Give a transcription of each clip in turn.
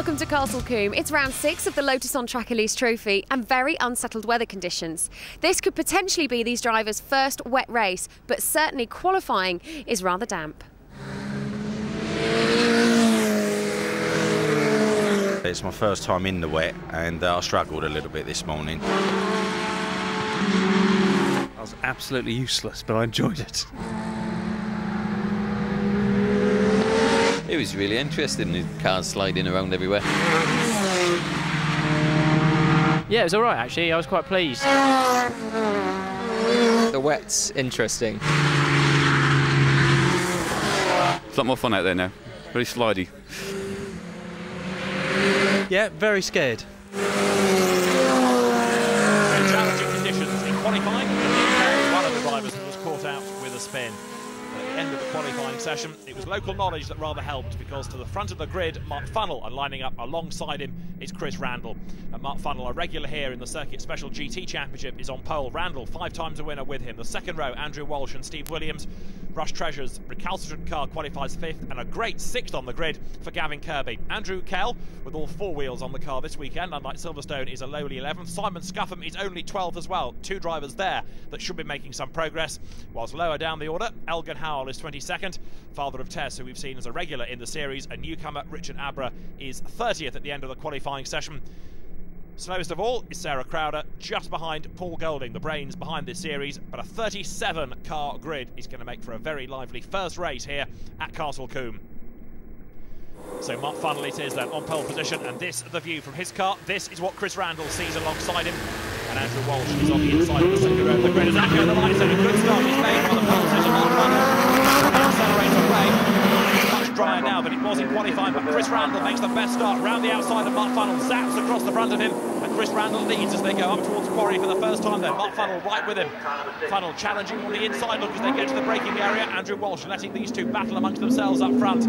Welcome to Castle Combe. It's round 6 of the Lotus on Track Elise trophy and very unsettled weather conditions. This could potentially be these drivers' first wet race, but certainly qualifying is rather damp. It's my first time in the wet and I struggled a little bit this morning. I was absolutely useless, but I enjoyed it. It was really interesting, the cars sliding around everywhere. Yeah, it was all right, actually. I was quite pleased. The wet's interesting. It's a lot more fun out there now. Very slidey. Yeah, very scared. Very challenging conditions in qualifying. One of the drivers was caught out with a spin. At the end of the qualifying session, it was local knowledge that rather helped, because to the front of the grid, Mark Funnell, and lining up alongside him is Chris Randall. And Mark Funnell, a regular here in the Circuit Special GT Championship, is on pole. Randall, 5 times a winner with him. The second row, Andrew Walsh and Steve Williams. Rush Treasure's recalcitrant car qualifies 5th, and a great 6th on the grid for Gavin Kirby. Andrew Kell, with all 4 wheels on the car this weekend, unlike Silverstone, is a lowly 11th. Simon Scuffham is only 12th as well. 2 drivers there that should be making some progress. Whilst lower down the order, Elgin Howell is 22nd. Father of Tess, who we've seen as a regular in the series, and newcomer Richard Abra is 30th at the end of the qualifying session. Slowest of all is Sarah Crowder, just behind Paul Golding, the brains behind this series, but a 37-car grid is going to make for a very lively first race here at Castle Combe. So Mark Funnell it is then on pole position, and this the view from his car. This is what Chris Randall sees alongside him, and Andrew Walsh is on the inside of the second row of the grid. As Echo the line, so a good start is made for the pole position. Mark Funnell accelerates away. Much drier now than it was in qualifying, but Chris Randall makes the best start round the outside of Mark Funnell, zaps across the front of him, and Chris Randall leads as they go up towards Quarry for the first time there. Mark Funnell right with him. Funnell challenging on the inside look as they get to the braking area. Andrew Walsh letting these two battle amongst themselves up front.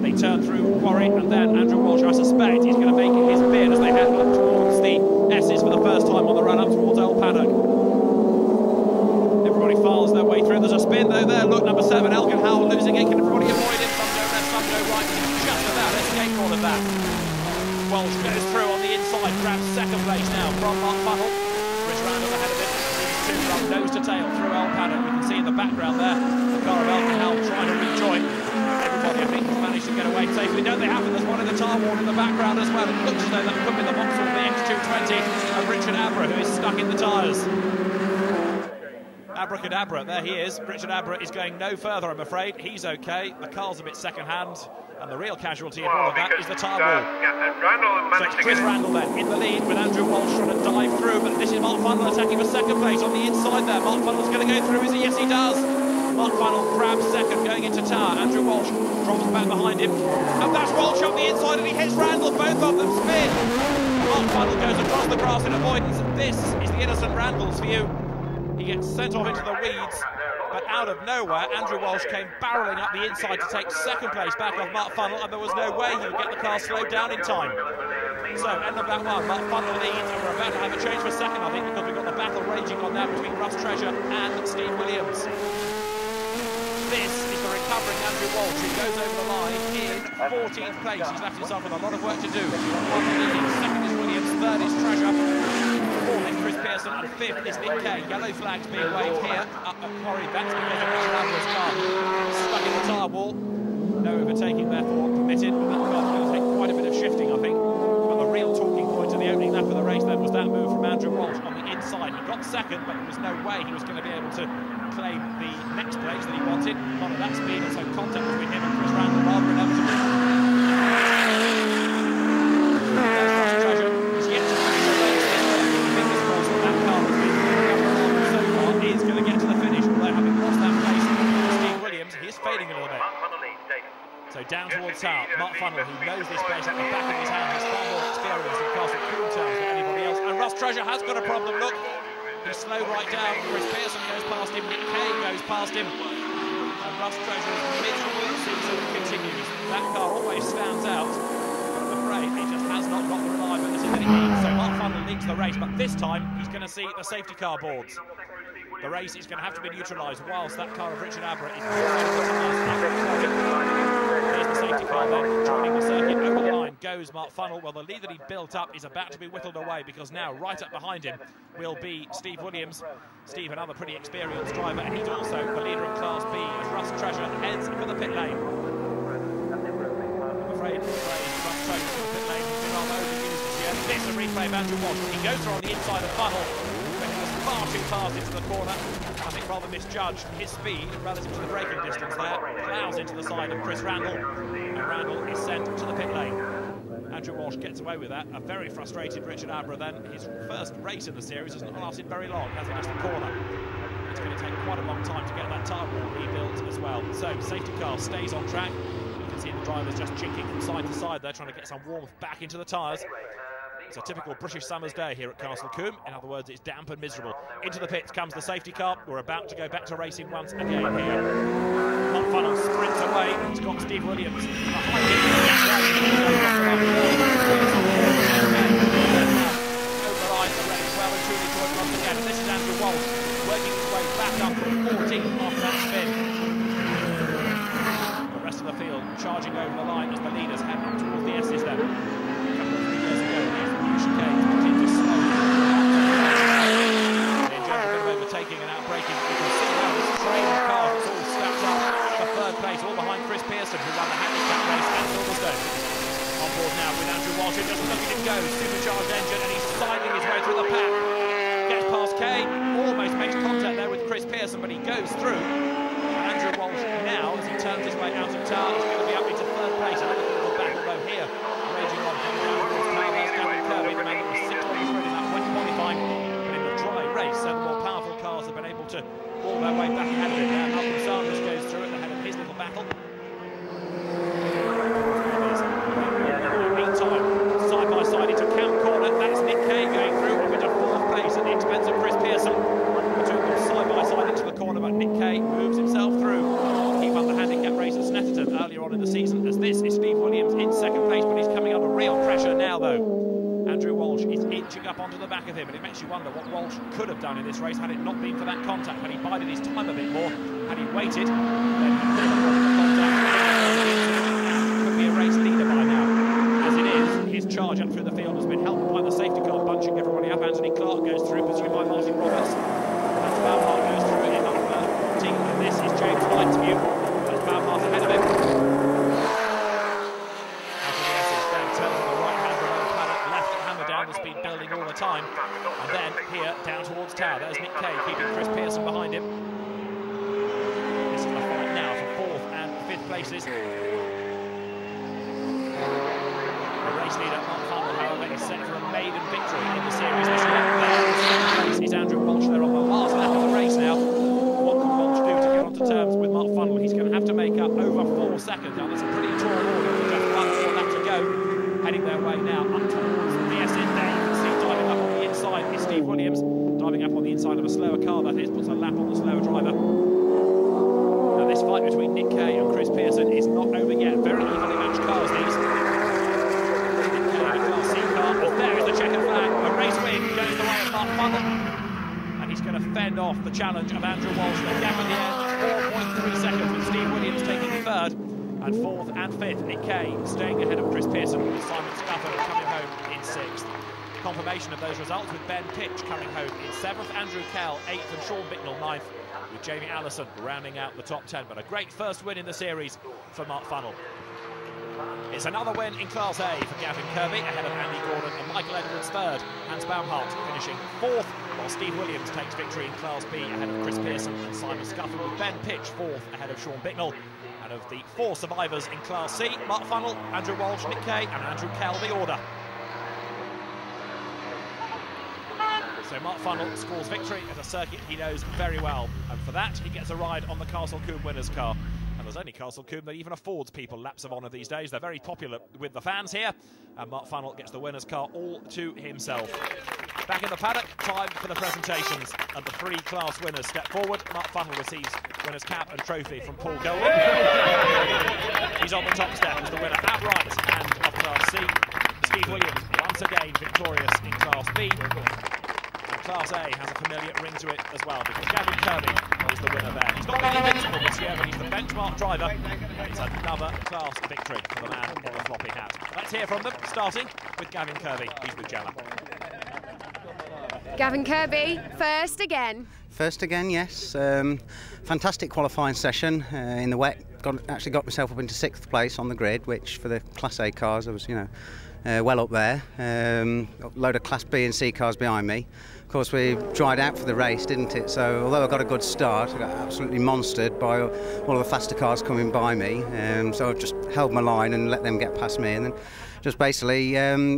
They turn through Quarry, and then Andrew Walsh, I suspect, is going to make his bid as they head up towards the S's for the first time on the run up towards Old Paddock. Everybody files their way through. There's a spin though there. Look, number 7, Elgin Howell losing it. Can everybody avoid it? Some go left, some go right. Just about escape all of that. Walsh goes through on the inside, grabs second place now from Mark Funnell. Chris Randall ahead of it. These two run nose to tail through Old Paddock. We can see in the background there the car of Elgin Howell trying to rejoin. Everybody I think has managed to get away safely. Don't they happen? There's one in the tar wall in the background as well. It looks as though that could be the Vauxhall BX220 of Richard Abra, who is stuck in the tyres. Abracadabra, there he is. Richard Abra is going no further, I'm afraid. He's okay. The car's a bit second-hand, and the real casualty of all of that is the tar wall. So it's Chris Randall then in the lead with Andrew Walsh trying to dive through, but this is Mark Funnell attacking for second place on the inside there. Mark Funnell's going to go through, is he? Yes, he does. Mark Funnell grabs second going into tower. Andrew Walsh drops back behind him, and that's Walsh up the inside, and he hits Randall. Both of them spin. Mark Funnell goes across the grass in avoidance, and this is the innocent Randall's view. He gets sent off into the weeds, but out of nowhere, Andrew Walsh came barrelling up the inside to take second place back off Mark Funnell, and there was no way he would get the car slowed down in time. So, end of that one, Mark Funnell leads, and we're about to have a change for second, I think, because we've got the battle raging on there between Russ Treasure and Steve Williams. This is the recovering Andrew Walsh, who goes over the line in 14th place. He's left himself with a lot of work to do. One leading, second is Williams, third is Treasure. Fourth is Chris Pearson, and 5th is Nick Kay. Yellow flags being waved here up at Quarry. That's because of Richard Abra's car stuck in the tyre wall. No overtaking therefore permitted. That car's going to take quite a bit of shifting, I think. But the real talking point in the opening lap of the race then was that move from Andrew Walsh on the inside. He got second, but there was no way he was going to be able to claim the next place that he wanted. Not at that speed, and so contact between him and Chris Randall rather inevitable. So down towards Tower, Mark Funnell, who knows this place at the back of his hand, has far more experience in Castle Combe terms than anybody else. And Russ Treasure has got a problem. Look, he's slowed right down. Chris Pearson goes past him, Nick Kay goes past him, and Russ Treasure's miserable season continues. That car always stands out, but I'm afraid it just has not got the reliability that it needs. So Mark Funnell leads the race, but this time he's going to see the safety car boards. The race is going to have to be neutralised whilst that car of Richard Abra is... Here's the safety car then, joining the circuit. Over the line goes Mark Funnell. Well, the lead that he built up is about to be whittled away, because now right up behind him will be Steve Williams. Steve, another pretty experienced driver, and he's also the leader in Class B as Russ Treasure heads for the pit lane. I'm afraid Russ Treasure for the pit lane has been rather overused this year. This is a replay of Andrew Walsh. He goes through on the inside of Funnell, but he was far too fast into the corner. I think rather misjudged his speed relative to the braking distance there. Ploughs into the side of Chris Randall, and Randall is sent to the pit lane. Andrew Walsh gets away with that. A very frustrated Richard Abra then. His first race in the series hasn't lasted very long, has it? Just a corner. It's going to take quite a long time to get that tyre wall rebuilt as well. So, safety car stays on track. You can see the drivers just chinking from side to side there, trying to get some warmth back into the tyres. It's a typical British summer's day here at Castle Combe. In other words, it's damp and miserable. Into the pits comes the safety car. We're about to go back to racing once again here. Mark Funnell sprints away. He's got Steve Williams behind him. Over the line, the race well and truly towards once again. And this is Andrew Walsh working his way back up from 14th after that spin. The rest of the field charging over the line as the leaders head up towards the S's then. Overtaking and outbraking. You can see now this train of cars is all stacked up for third place, all behind Chris Pearson, who won the handicap race at Silverstone. On board now with Andrew Walsh, just look at him go, supercharged engine, and he's sidling his way through the pack. Gets past Kane, almost makes contact there with Chris Pearson, but he goes through. And Andrew Walsh now, as he turns his way out of town, is going to be up into third place. Another little battle though here, raging on, coming down towards town. There's Gavin Kirby, the man that was 6th in that went qualifying. Race, so the more powerful cars have been able to haul their way back ahead of it. Now Malcolm Sanders goes through at the head of his little battle. Meantime, side by side into Camp Corner, that's Nick Kay going through up into 4th place at the expense of Chris Pearson. The two of them side by side into the corner, but Nick Kay moves himself through. He won the handicap race at Snetterton earlier on in the season, as this is Steve Williams in 2nd place, but he's coming under real pressure now though. Andrew Walsh is inching up onto the back of him, and it makes you wonder what Walsh could have done in this race had it not been for that contact. Had he bided his time a bit more, had he waited, then he could have got the contact. Could be a race leader by now. As it is, his charge up through the field has been helped by the safety car bunching everybody up. Anthony Clark goes through, pursued by Martin Roberts. That's Bauhart goes through in number 14, and this is James White's view. That's Bauhart ahead of him. Speed building all the time, and then here down towards Tower. There's Nick Kay keeping Chris Pearson behind him. This is the fight now for 4th and 5th places. The race leader Mark Funnell, however, is set for a maiden victory in the series this year. There is Andrew Walsh there on the last lap of the race now. What can Walsh do to get onto terms with Mark Funnell? He's going to have to make up over 4 seconds. Now that's a pretty tall order with just 1 more lap to go. Heading their way now up towards the S in there. You can see diving up on the inside is Steve Williams. Diving up on the inside of a slower car, that is, puts a lap on the slower driver. Now this fight between Nick Kay and Chris Pearson is not over yet. Very evenly matched cars these. Nick Kay in a Class C car, but there is the checkered flag. A race win goes the way of Mark Funnell. And he's going to fend off the challenge of Andrew Walsh. The gap at the end, 4.3 seconds, with Steve Williams taking 3rd. And 4th and 5th, Nick Kay staying ahead of Chris Pearson, with Simon Scuffer coming home in 6th. Confirmation of those results with Ben Pitch coming home in 7th, Andrew Kell 8th, and Sean Bicknell 9th, with Jamie Allison rounding out the top 10. But a great first win in the series for Mark Funnell. It's another win in Class A for Gavin Kirby, ahead of Andy Gordon and Michael Edwards 3rd. Hans Baumhart finishing 4th, while Steve Williams takes victory in Class B ahead of Chris Pearson and Simon Scuffer, with Ben Pitch 4th ahead of Sean Bicknell. And of the 4 survivors in Class C, Mark Funnell, Andrew Walsh, Nick Kay and Andrew Kell the order. So Mark Funnell scores victory at a circuit he knows very well, and for that he gets a ride on the Castle Combe winners' car. And there's only Castle Combe that even affords people laps of honour these days. They're very popular with the fans here, and Mark Funnell gets the winners' car all to himself. Back in the paddock, time for the presentations, and the 3 class winners step forward. Mark Funnell receives winner's cap and trophy from Paul Golding. He's on the top step as the winner outright and of Class C. Steve Williams once again victorious in Class B. And Class A has a familiar ring to it as well, because Gavin Kirby is the winner there. He's not been invincible this year, but he's the benchmark driver. It's another class victory for the man in the floppy hat. Let's hear from them, starting with Gavin Kirby. He's with Gemma. Gavin Kirby, first again. First again, yes. Fantastic qualifying session in the wet. Actually got myself up into 6th place on the grid, which for the Class A cars I was, well up there. A load of Class B and C cars behind me. Of course, we dried out for the race, didn't it? So although I got a good start, I got absolutely monstered by all of the faster cars coming by me. So I just held my line and let them get past me, and then just basically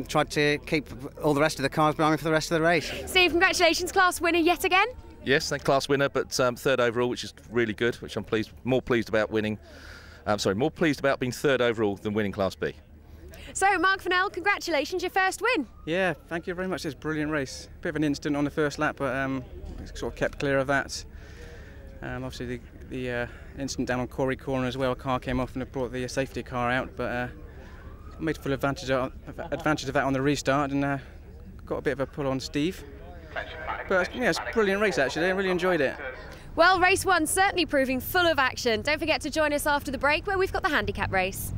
tried to keep all the rest of the cars behind me for the rest of the race. Steve, congratulations, class winner yet again. Yes, thank class winner, but 3rd overall, which is really good, which I'm more pleased about winning. More pleased about being 3rd overall than winning Class B. So, Mark Fennell, congratulations, your first win. Yeah, thank you very much. It's a brilliant race. Bit of an incident on the first lap, but sort of kept clear of that. Obviously, the incident down on Corey Corner as well. A car came off and it brought the safety car out, but I made full advantage of that on the restart and got a bit of a pull on Steve. But yeah, it's a brilliant race actually. I really enjoyed it. Well, race 1 certainly proving full of action. Don't forget to join us after the break where we've got the handicap race.